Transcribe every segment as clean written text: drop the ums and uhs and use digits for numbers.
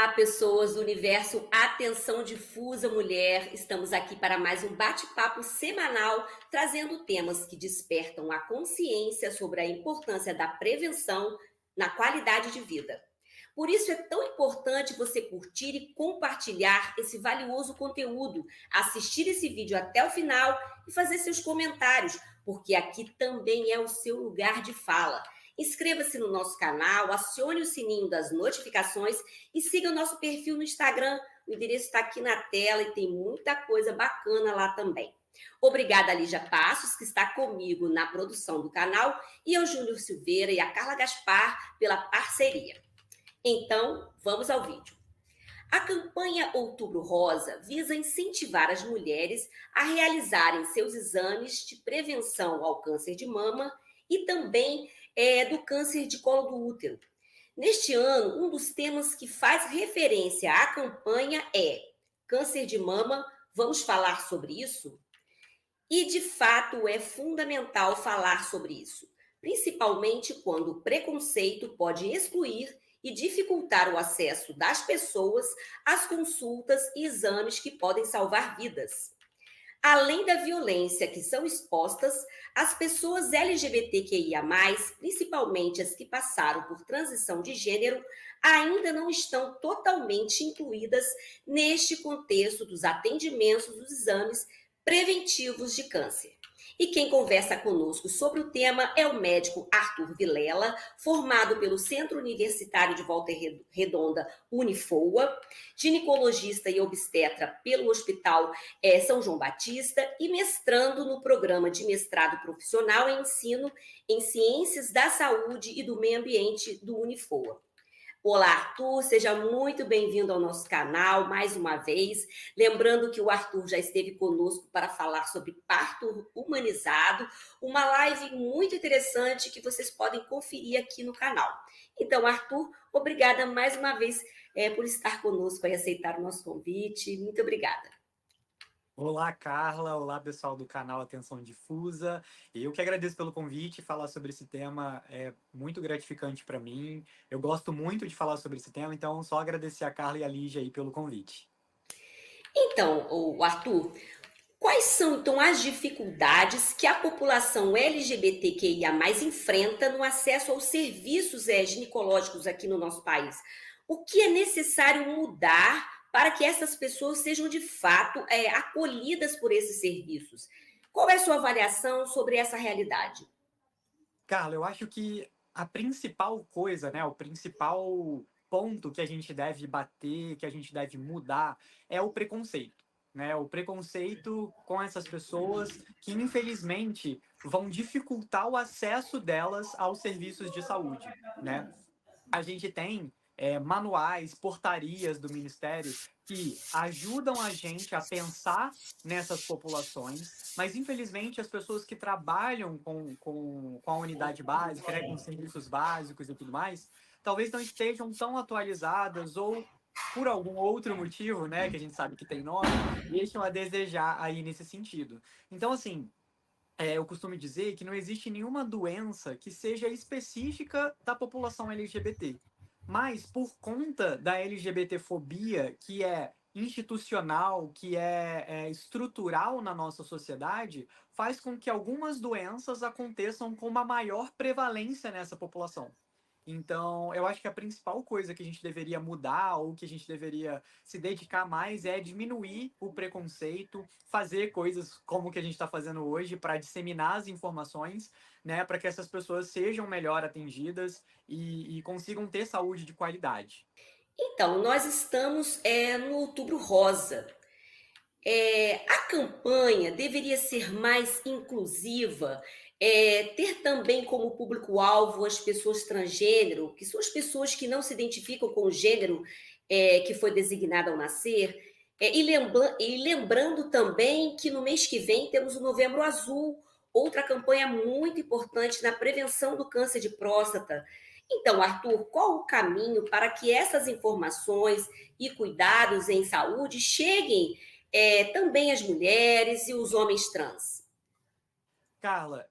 Olá, pessoas do universo Atenção Difusa Mulher. Estamos aqui para mais um bate-papo semanal, trazendo temas que despertam a consciência sobre a importância da prevenção na qualidade de vida. Por isso é tão importante você curtir e compartilhar esse valioso conteúdo, assistir esse vídeo até o final e fazer seus comentários, porque aqui também é o seu lugar de fala. Inscreva-se no nosso canal, acione o sininho das notificações e siga o nosso perfil no Instagram. O endereço está aqui na tela e tem muita coisa bacana lá também. Obrigada a Lígia Passos, que está comigo na produção do canal, e ao Júnior Silveira e a Carla Gaspar pela parceria. Então, vamos ao vídeo. A campanha Outubro Rosa visa incentivar as mulheres a realizarem seus exames de prevenção ao câncer de mama e também do câncer de colo do útero. Neste ano, um dos temas que faz referência à campanha é câncer de mama. Vamos falar sobre isso? E, de fato, é fundamental falar sobre isso, principalmente quando o preconceito pode excluir e dificultar o acesso das pessoas às consultas e exames que podem salvar vidas. Além da violência que são expostas, as pessoas LGBTQIA+, principalmente as que passaram por transição de gênero, ainda não estão totalmente incluídas neste contexto dos atendimentos dos exames preventivos de câncer. E quem conversa conosco sobre o tema é o médico Arthur Vilela, formado pelo Centro Universitário de Volta Redonda, Unifoa, ginecologista e obstetra pelo Hospital São João Batista e mestrando no programa de mestrado profissional em ensino em Ciências da Saúde e do Meio Ambiente do Unifoa. Olá, Arthur, seja muito bem-vindo ao nosso canal mais uma vez. Lembrando que o Arthur já esteve conosco para falar sobre parto humanizado, uma live muito interessante que vocês podem conferir aqui no canal. Então, Arthur, obrigada mais uma vez por estar conosco e aceitar o nosso convite. Muito obrigada. Olá, Carla. Olá, pessoal do canal Atenção Difusa. Eu que agradeço pelo convite. Falar sobre esse tema é muito gratificante para mim. Eu gosto muito de falar sobre esse tema, então só agradecer a Carla e a Lígia aí pelo convite. Então, Arthur, quais são, então, as dificuldades que a população LGBTQIA+ enfrenta no acesso aos serviços ginecológicos aqui no nosso país? O que é necessário mudar para que essas pessoas sejam, de fato, acolhidas por esses serviços? Qual é a sua avaliação sobre essa realidade? Carla, eu acho que a principal coisa, né, o principal ponto que a gente deve bater, que a gente deve mudar, é o preconceito. Né, o preconceito com essas pessoas que, infelizmente, vão dificultar o acesso delas aos serviços de saúde. Né? A gente tem manuais, portarias do Ministério que ajudam a gente a pensar nessas populações, mas infelizmente as pessoas que trabalham com a unidade básica, né, com serviços básicos e tudo mais, talvez não estejam tão atualizadas ou por algum outro motivo, né, que a gente sabe que tem nome, deixam a desejar aí nesse sentido. Então, assim, eu costumo dizer que não existe nenhuma doença que seja específica da população LGBT. Mas, por conta da LGBTfobia, que é institucional, que é estrutural na nossa sociedade, faz com que algumas doenças aconteçam com uma maior prevalência nessa população. Então, eu acho que a principal coisa que a gente deveria mudar ou que a gente deveria se dedicar mais é diminuir o preconceito, fazer coisas como o que a gente está fazendo hoje para disseminar as informações, né, para que essas pessoas sejam melhor atendidas e consigam ter saúde de qualidade. Então, nós estamos no Outubro Rosa. A campanha deveria ser mais inclusiva, ter também como público-alvo as pessoas transgênero, que são as pessoas que não se identificam com o gênero que foi designado ao nascer. E lembrando também que no mês que vem temos o Novembro Azul, outra campanha muito importante na prevenção do câncer de próstata. Então, Arthur, qual o caminho para que essas informações e cuidados em saúde cheguem também as mulheres e os homens trans? Carla,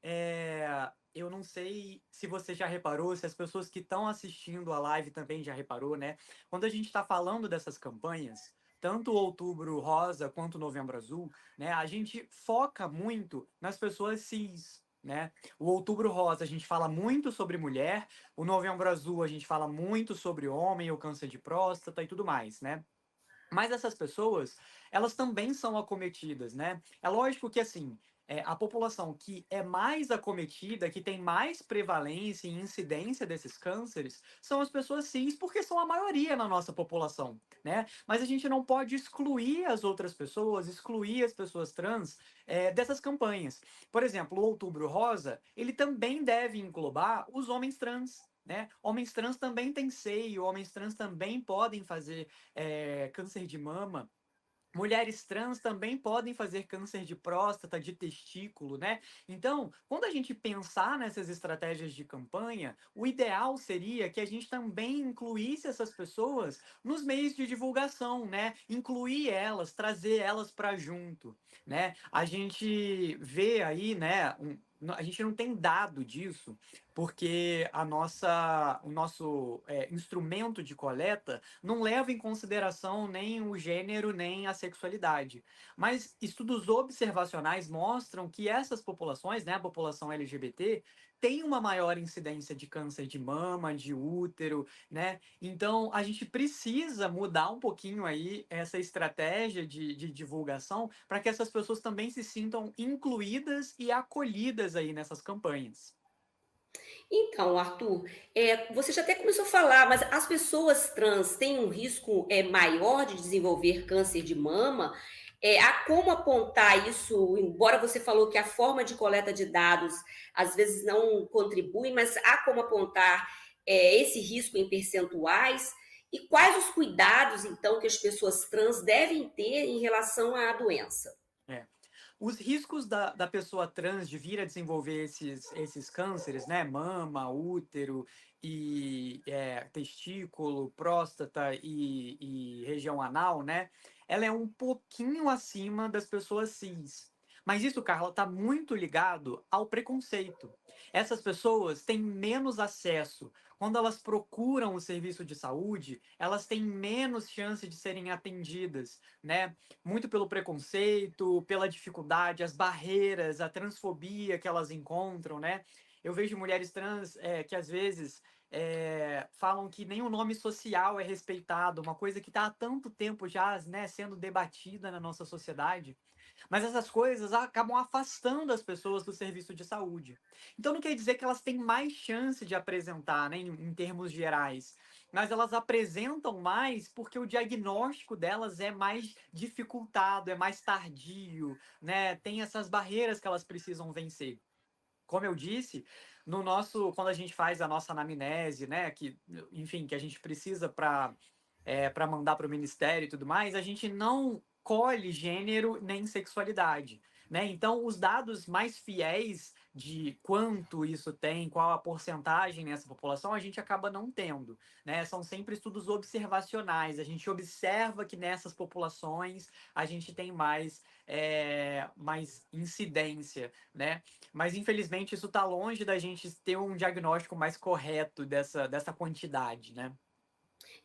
eu não sei se você já reparou, se as pessoas que estão assistindo a live também já reparou, né? Quando a gente está falando dessas campanhas, tanto o Outubro Rosa quanto o Novembro Azul, né? A gente foca muito nas pessoas cis, né? O Outubro Rosa a gente fala muito sobre mulher, o Novembro Azul a gente fala muito sobre homem, o câncer de próstata e tudo mais, né? Mas essas pessoas, elas também são acometidas, né? É lógico que, assim, a população que é mais acometida, que tem mais prevalência e incidência desses cânceres, são as pessoas cis, porque são a maioria na nossa população, né? Mas a gente não pode excluir as outras pessoas, excluir as pessoas trans, dessas campanhas. Por exemplo, o Outubro Rosa, ele também deve englobar os homens trans, né? Homens trans também têm seio, homens trans também podem fazer câncer de mama. Mulheres trans também podem fazer câncer de próstata, de testículo, né? Então, quando a gente pensar nessas estratégias de campanha, o ideal seria que a gente também incluísse essas pessoas nos meios de divulgação, né? Incluir elas, trazer elas para junto, né? A gente vê aí, né? A gente não tem dado disso, porque o nosso instrumento de coleta não leva em consideração nem o gênero, nem a sexualidade. Mas estudos observacionais mostram que essas populações, né, a população LGBT, tem uma maior incidência de câncer de mama, de útero, né? Então, a gente precisa mudar um pouquinho aí essa estratégia de divulgação para que essas pessoas também se sintam incluídas e acolhidas aí nessas campanhas. Então, Arthur, você já até começou a falar, mas as pessoas trans têm um risco maior de desenvolver câncer de mama? Há como apontar isso, embora você falou que a forma de coleta de dados às vezes não contribui, mas há como apontar esse risco em percentuais? E quais os cuidados, então, que as pessoas trans devem ter em relação à doença? É. Os riscos da pessoa trans de vir a desenvolver esses cânceres, né? Mama, útero e testículo, próstata e região anal, né? Ela é um pouquinho acima das pessoas cis. Mas isso, Carla, está muito ligado ao preconceito. Essas pessoas têm menos acesso. Quando elas procuram o serviço de saúde, elas têm menos chance de serem atendidas, né? Muito pelo preconceito, pela dificuldade, as barreiras, a transfobia que elas encontram, né? Eu vejo mulheres trans que às vezes falam que nem o nome social é respeitado, uma coisa que está há tanto tempo já, né, sendo debatida na nossa sociedade. Mas essas coisas acabam afastando as pessoas do serviço de saúde. Então não quer dizer que elas têm mais chance de apresentar, né, em termos gerais, mas elas apresentam mais porque o diagnóstico delas é mais dificultado, é mais tardio, né? Tem essas barreiras que elas precisam vencer. Como eu disse, no nosso, quando a gente faz a nossa anamnese, né, que, enfim, que a gente precisa para mandar para o ministério e tudo mais, a gente não colhe gênero nem sexualidade, né? Então, os dados mais fiéis de quanto isso tem, qual a porcentagem nessa população, a gente acaba não tendo, né? São sempre estudos observacionais. A gente observa que nessas populações a gente tem mais incidência, né? Mas infelizmente isso está longe da gente ter um diagnóstico mais correto dessa quantidade, né?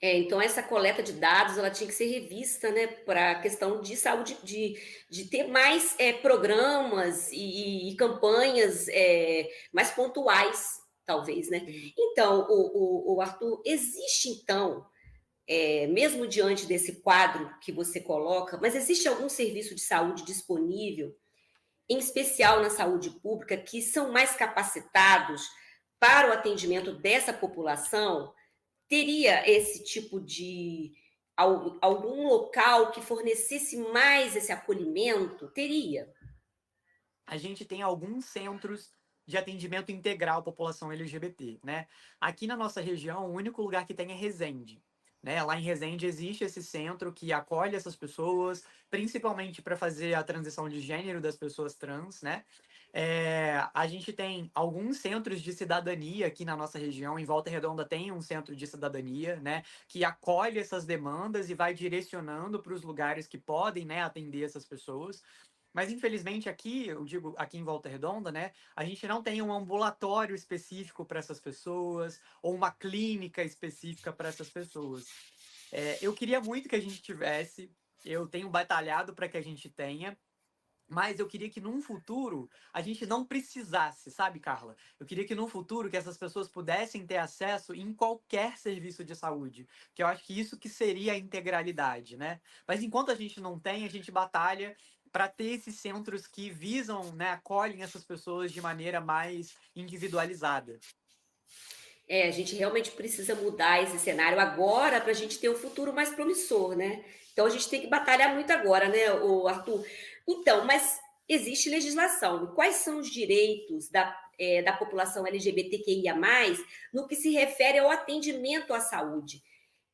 Então, essa coleta de dados ela tinha que ser revista, né, para a questão de saúde, de ter mais programas e campanhas mais pontuais, talvez, né? Sim. Então, o Arthur, existe então, mesmo diante desse quadro que você coloca, mas existe algum serviço de saúde disponível, em especial na saúde pública, que são mais capacitados para o atendimento dessa população? Teria esse tipo de algum local que fornecesse mais esse acolhimento? Teria. A gente tem alguns centros de atendimento integral à população LGBT, né? Aqui na nossa região, o único lugar que tem é Resende. Né? Lá em Resende existe esse centro que acolhe essas pessoas, principalmente para fazer a transição de gênero das pessoas trans, né? A gente tem alguns centros de cidadania aqui na nossa região. Em Volta Redonda tem um centro de cidadania, né? Que acolhe essas demandas e vai direcionando para os lugares que podem, né, atender essas pessoas. Mas, infelizmente, aqui, eu digo aqui em Volta Redonda, né, a gente não tem um ambulatório específico para essas pessoas, ou uma clínica específica para essas pessoas. Eu queria muito que a gente tivesse, eu tenho batalhado para que a gente tenha, mas eu queria que num futuro a gente não precisasse, sabe, Carla? Eu queria que num futuro que essas pessoas pudessem ter acesso em qualquer serviço de saúde, que eu acho que isso que seria a integralidade, né? Mas enquanto a gente não tem, a gente batalha para ter esses centros que visam, né, acolhem essas pessoas de maneira mais individualizada. A gente realmente precisa mudar esse cenário agora para a gente ter um futuro mais promissor, né? Então a gente tem que batalhar muito agora, né, o Arthur? Então, mas existe legislação. E quais são os direitos da população LGBTQIA+, no que se refere ao atendimento à saúde?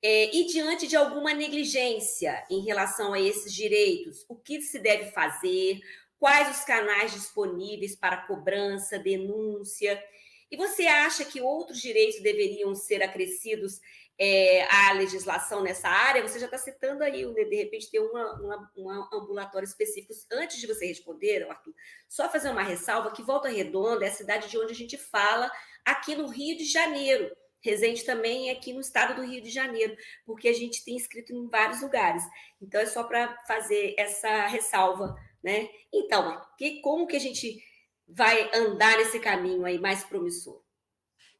E diante de alguma negligência em relação a esses direitos, o que se deve fazer? Quais os canais disponíveis para cobrança, denúncia? E você acha que outros direitos deveriam ser acrescidos à legislação nessa área? Você já está citando aí, né, de repente, ter um ambulatório específico. Antes de você responder, Arthur, só fazer uma ressalva que Volta Redonda é a cidade de onde a gente fala aqui no Rio de Janeiro. Resende também é aqui no estado do Rio de Janeiro, porque a gente tem inscrito em vários lugares. Então, é só para fazer essa ressalva, né? Então, como que a gente vai andar nesse caminho aí mais promissor?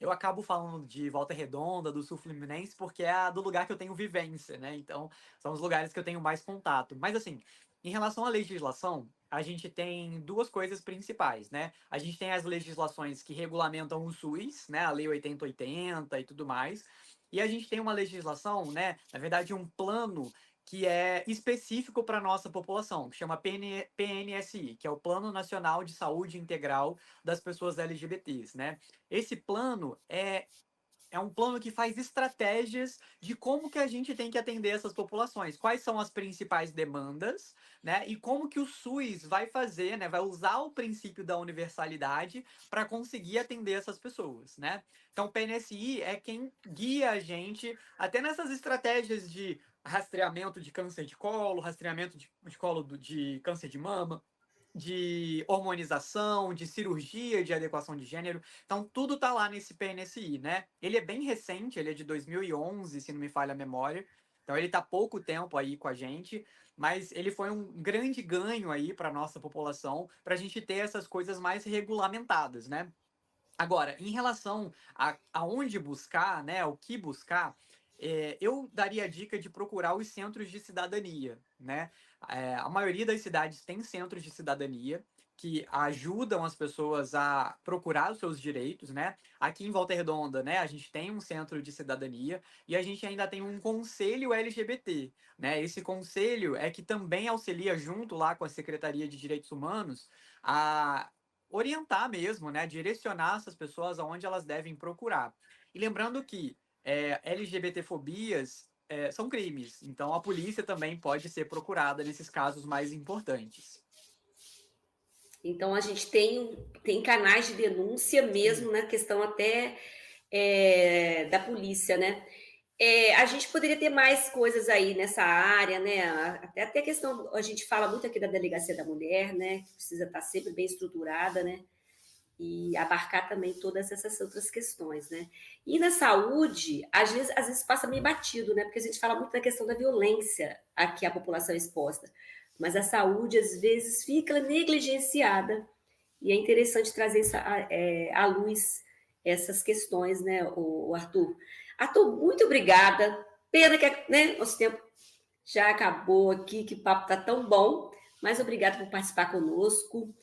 Eu acabo falando de Volta Redonda, do Sul Fluminense, porque é do lugar que eu tenho vivência, né? Então, são os lugares que eu tenho mais contato. Mas, assim, em relação à legislação, a gente tem duas coisas principais, né? A gente tem as legislações que regulamentam o SUS, né? A Lei 8080 e tudo mais. E a gente tem uma legislação, né? Na verdade, um plano que é específico para a nossa população, que chama PNSI, que é o Plano Nacional de Saúde Integral das Pessoas LGBTs, né? Esse plano é um plano que faz estratégias de como que a gente tem que atender essas populações, quais são as principais demandas, né? E como que o SUS vai fazer, né? Vai usar o princípio da universalidade para conseguir atender essas pessoas, né? Então, o PNSI é quem guia a gente até nessas estratégias de rastreamento de câncer de colo, rastreamento de colo de câncer de mama, de hormonização, de cirurgia de adequação de gênero. Então, tudo tá lá nesse PNSI, né? Ele é bem recente, ele é de 2011, se não me falha a memória. Então, ele tá pouco tempo aí com a gente, mas ele foi um grande ganho aí para nossa população, para a gente ter essas coisas mais regulamentadas, né? Agora, em relação a aonde buscar, né, o que buscar, eu daria a dica de procurar os centros de cidadania, né? A maioria das cidades tem centros de cidadania que ajudam as pessoas a procurar os seus direitos, né? Aqui em Volta Redonda, né, a gente tem um centro de cidadania e a gente ainda tem um conselho LGBT, né? Esse conselho é que também auxilia junto lá com a Secretaria de Direitos Humanos a orientar mesmo, né, direcionar essas pessoas aonde elas devem procurar. E lembrando que LGBTfobias são crimes, então a polícia também pode ser procurada nesses casos mais importantes. Então, a gente tem canais de denúncia Sim. mesmo na questão até da polícia, né? A gente poderia ter mais coisas aí nessa área, né? Até a questão, a gente fala muito aqui da delegacia da mulher, né? Que precisa estar sempre bem estruturada, né? E abarcar também todas essas outras questões, né? E na saúde, às vezes passa meio batido, né? Porque a gente fala muito da questão da violência a que a população é exposta, mas a saúde às vezes fica negligenciada e é interessante trazer à luz essas questões, né, o Arthur? Arthur, muito obrigada. Pena que né, nosso tempo já acabou aqui, que o papo está tão bom, mas obrigada por participar conosco.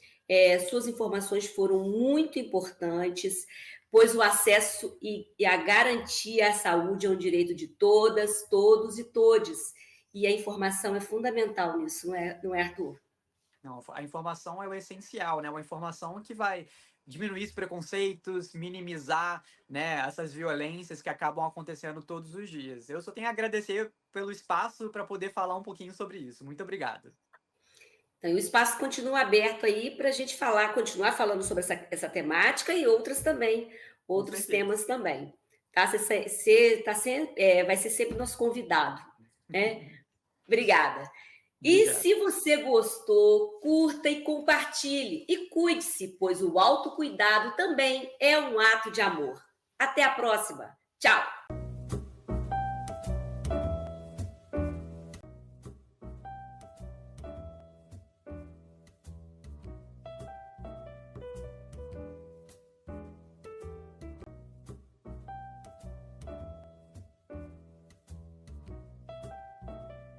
Suas informações foram muito importantes, pois o acesso e a garantia à saúde é um direito de todas, todos e todes. E a informação é fundamental nisso, não é, Arthur? Não, a informação é o essencial, né? Uma informação que vai diminuir os preconceitos, minimizar, né, essas violências que acabam acontecendo todos os dias. Eu só tenho a agradecer pelo espaço para poder falar um pouquinho sobre isso. Muito obrigado. Então, o espaço continua aberto aí para a gente falar, continuar falando sobre essa temática e outras também, Com outros certeza. temas também. Tá? Você vai ser sempre nosso convidado. Né? Obrigada. E Obrigado. se você gostou, curta e compartilhe. E cuide-se, pois o autocuidado também é um ato de amor. Até a próxima. Tchau!